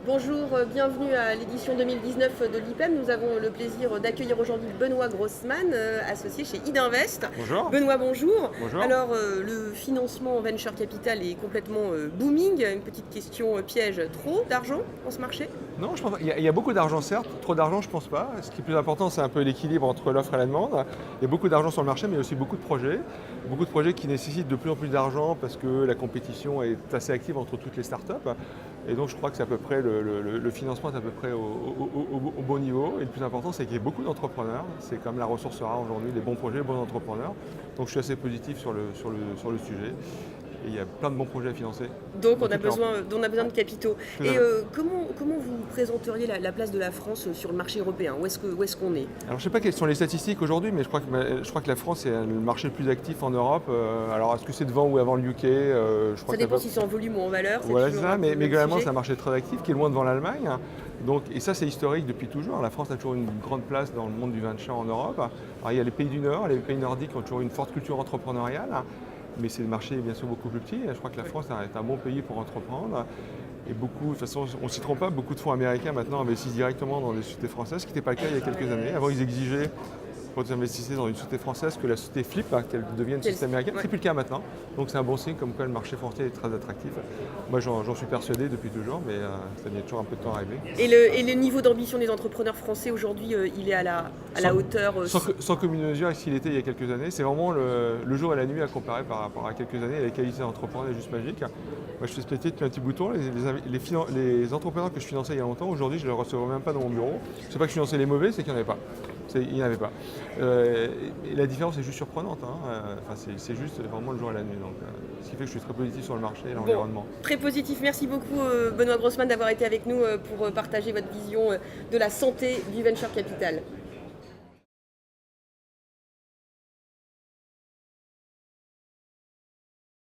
Bonjour, bienvenue à l'édition 2019 de l'IPEM. Nous avons le plaisir d'accueillir aujourd'hui Benoît Grossman, associé chez Idinvest. Bonjour. Benoît, bonjour. Bonjour. Alors, le financement venture capital est complètement booming. Une petite question piège, trop d'argent dans ce marché? Non, je pense pas. Il y a beaucoup d'argent, certes. Trop d'argent, je pense pas. Ce qui est plus important, c'est un peu l'équilibre entre l'offre et la demande. Il y a beaucoup d'argent sur le marché, mais il y a aussi beaucoup de projets. Beaucoup de projets qui nécessitent de plus en plus d'argent parce que la compétition est assez active entre toutes les startups. Et donc, je crois que c'est à peu près le financement est à peu près au bon niveau. Et le plus important, c'est qu'il y ait beaucoup d'entrepreneurs. C'est comme la ressource rare aujourd'hui, les bons projets, les bons entrepreneurs. Donc, je suis assez positif sur le sujet. Et il y a plein de bons projets à financer. Donc, on a besoin de capitaux. Tout à Et fait. comment vous présenteriez la place de la France sur le marché européen? Où est-ce qu'on est? Alors je ne sais pas quelles sont les statistiques aujourd'hui, mais je crois que la France est le marché le plus actif en Europe. Alors est-ce que c'est devant ou avant le UK? Je crois Ça dépend si c'est en volume ou en valeur. Voilà, toujours c'est ça, un peu mais le globalement sujet. c'est un marché très actif qui est loin devant l'Allemagne. Donc, et ça c'est historique depuis toujours. La France a toujours une grande place dans le monde du venture en Europe. Alors il y a les pays du Nord, les pays nordiques ont toujours une forte culture entrepreneuriale, mais c'est le marché bien sûr beaucoup plus petit. Je crois que la France est un bon pays pour entreprendre. Et beaucoup, de toute façon, on ne s'y trompe pas, beaucoup de fonds américains maintenant investissent directement dans des sociétés françaises, ce qui n'était pas le cas il y a quelques années. Avant, ils exigeaient, quand ils investissaient dans une société française, que la société flippe, qu'elle devienne une société américaine. Ouais. C'est plus le cas maintenant. Donc c'est un bon signe, comme quoi le marché français est très attractif. Moi, j'en suis persuadé depuis toujours, mais ça met toujours un peu de temps à arriver. Et le niveau d'ambition des entrepreneurs français aujourd'hui, il est à la hauteur. Sans commune mesure avec ce qu'il était il y a quelques années. C'est vraiment le jour et la nuit à comparer par rapport à quelques années. La qualité d'entrepreneur est juste magique. Moi, je fais ce métier depuis un petit bouton. Les entrepreneurs que je finançais il y a longtemps, aujourd'hui, je ne les recevais même pas dans mon bureau. C'est pas que je finançais les mauvais, c'est qu'il n'y en avait pas. Il n'y en avait pas. Et la différence est juste surprenante. C'est juste vraiment le jour et la nuit. Donc, ce qui fait que je suis très positif sur le marché et l'environnement. Très positif. Merci beaucoup, Benoît Grossman, d'avoir été avec nous pour partager votre vision de la santé du venture capital.